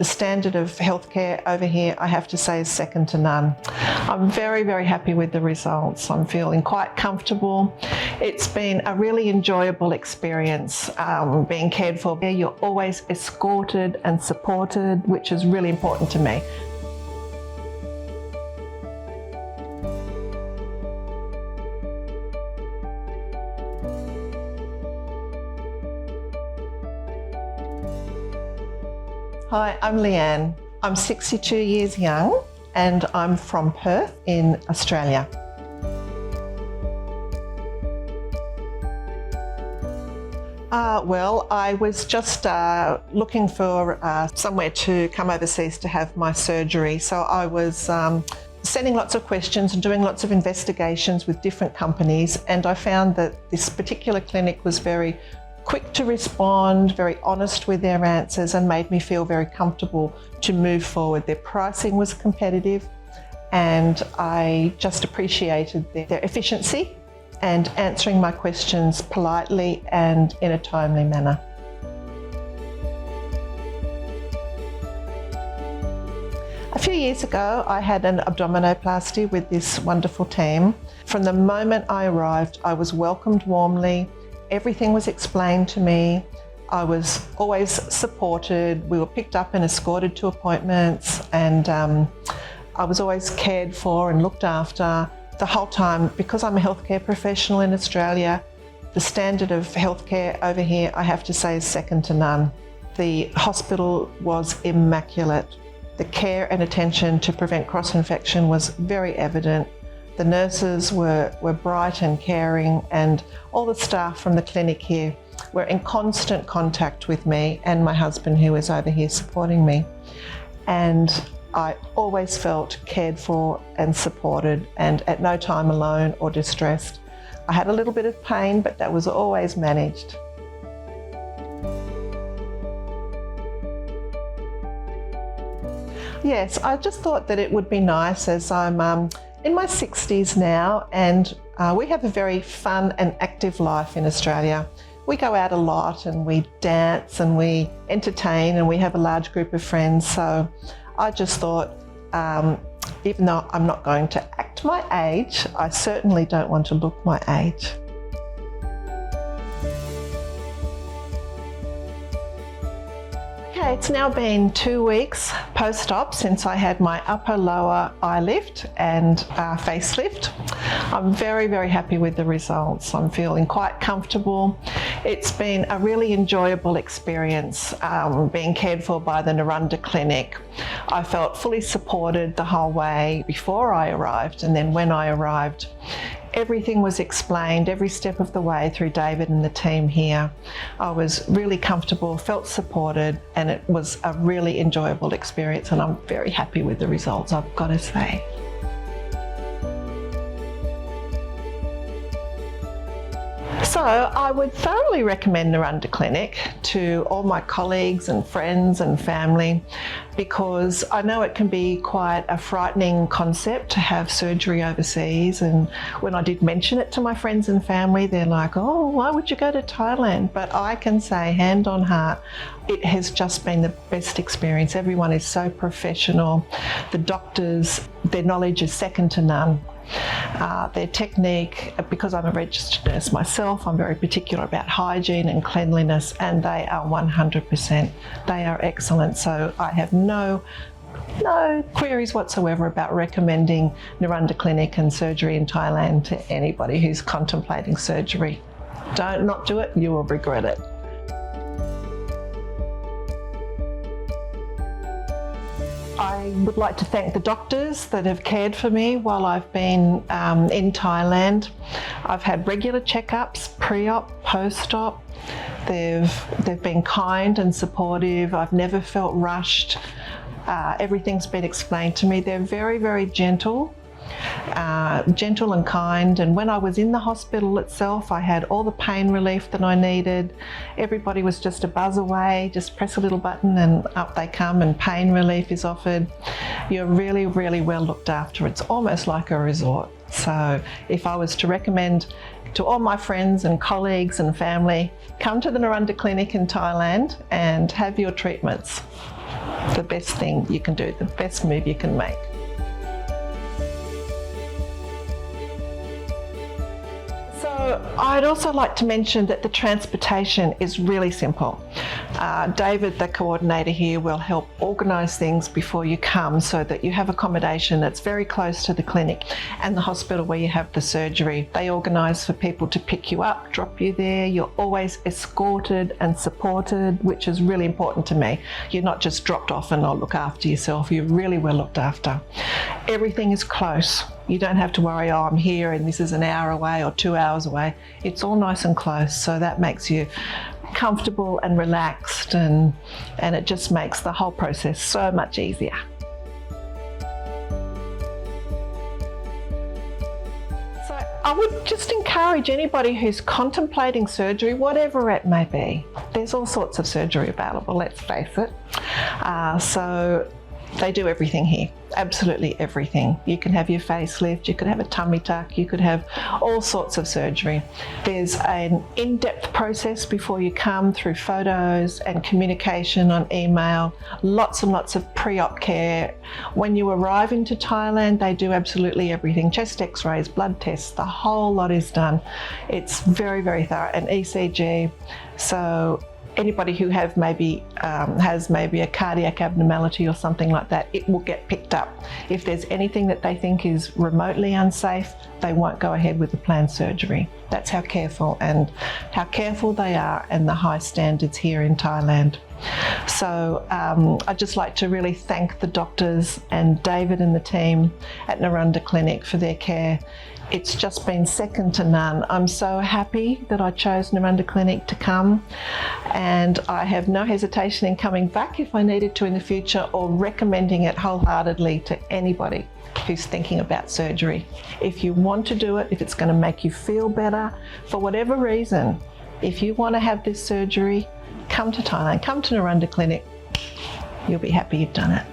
The standard of healthcare over here, I have to say, is second to none. I'm very, very happy with the results. I'm feeling quite comfortable. It's been a really enjoyable experience being cared for. You're always escorted and supported, which is really important to me. Hi, I'm Leanne. I'm 62 years young and I'm from Perth in Australia. Well, I was just looking for somewhere to come overseas to have my surgery. So I was sending lots of questions and doing lots of investigations with different companies, and I found that this particular clinic was very quick to respond, very honest with their answers, and made me feel very comfortable to move forward. Their pricing was competitive and I just appreciated their efficiency and answering my questions politely and in a timely manner. A few years ago, I had an abdominoplasty with this wonderful team. From the moment I arrived, I was welcomed warmly. Everything was explained to me. I was always supported. We were picked up and escorted to appointments, and I was always cared for and looked after the whole time. Because I'm a healthcare professional in Australia, the standard of healthcare over here, I have to say, is second to none. The hospital was immaculate. The care and attention to prevent cross-infection was very evident. The nurses were bright and caring, and all the staff from the clinic here were in constant contact with me and my husband, who is over here supporting me. And I always felt cared for and supported, and at no time alone or distressed. I had a little bit of pain, but that was always managed. Yes, I just thought that it would be nice, as I'm in my 60s now, and we have a very fun and active life in Australia. We go out a lot and we dance and we entertain and we have a large group of friends. So I just thought, even though I'm not going to act my age, I certainly don't want to look my age. Okay, it's now been 2 weeks post-op since I had my upper-lower eye lift and facelift. I'm very, very happy with the results. I'm feeling quite comfortable. It's been a really enjoyable experience being cared for by the Narunda Clinic. I felt fully supported the whole way before I arrived, and then when I arrived, everything was explained every step of the way through David and the team here. I was really comfortable, felt supported, and it was a really enjoyable experience, and I'm very happy with the results, I've got to say. So I would thoroughly recommend Narunda Clinic to all my colleagues and friends and family, because I know it can be quite a frightening concept to have surgery overseas, and when I did mention it to my friends and family, they're like, oh, why would you go to Thailand? But I can say, hand on heart, it has just been the best experience. Everyone is so professional. The doctors, their knowledge is second to none. Their technique, because I'm a registered nurse myself, I'm very particular about hygiene and cleanliness, and they are 100%. They are excellent, so I have no queries whatsoever about recommending Narunda Clinic and surgery in Thailand to anybody who's contemplating surgery. Don't not do it, you will regret it. I would like to thank the doctors that have cared for me while I've been in Thailand. I've had regular checkups, pre-op, post-op. They've been kind and supportive. I've never felt rushed. Everything's been explained to me. They're very, very gentle and kind, and when I was in the hospital itself, I had all the pain relief that I needed. Everybody was just a buzz away, just press a little button and up they come, and pain relief is offered. You're really, really well looked after. It's almost like a resort. So if I was to recommend to all my friends and colleagues and family, come to the Narunda Clinic in Thailand and have your treatments. the best thing you can do, the best move you can make. So I'd also like to mention that the transportation is really simple. David, the coordinator here, will help organise things before you come so that you have accommodation that's very close to the clinic and the hospital where you have the surgery. They organise for people to pick you up, drop you there. You're always escorted and supported, which is really important to me. You're not just dropped off and not look after yourself. You're really well looked after. Everything is close. You don't have to worry, oh, I'm here and this is an hour away or 2 hours away. It's all nice and close, so that makes you comfortable and relaxed, and it just makes the whole process so much easier. So I would just encourage anybody who's contemplating surgery, whatever it may be. There's all sorts of surgery available, let's face it. So they do everything here, absolutely everything. You can have your facelift, you could have a tummy tuck, you could have all sorts of surgery. There's an in-depth process before you come through photos and communication on email, lots and lots of pre-op care. When you arrive into Thailand, they do absolutely everything. Chest x-rays, blood tests, the whole lot is done. It's very, very thorough, an ECG. So anybody who has maybe a cardiac abnormality or something like that, it will get picked up. If there's anything that they think is remotely unsafe, they won't go ahead with the planned surgery. That's how careful they are, and the high standards here in Thailand. So I'd just like to really thank the doctors and David and the team at Narunda Clinic for their care. It's just been second to none. I'm so happy that I chose Narunda Clinic to come, and I have no hesitation in coming back if I needed to in the future, or recommending it wholeheartedly to anybody who's thinking about surgery. If you want to do it, if it's going to make you feel better, for whatever reason, if you want to have this surgery, come to Thailand, come to Narunda Clinic. You'll be happy you've done it.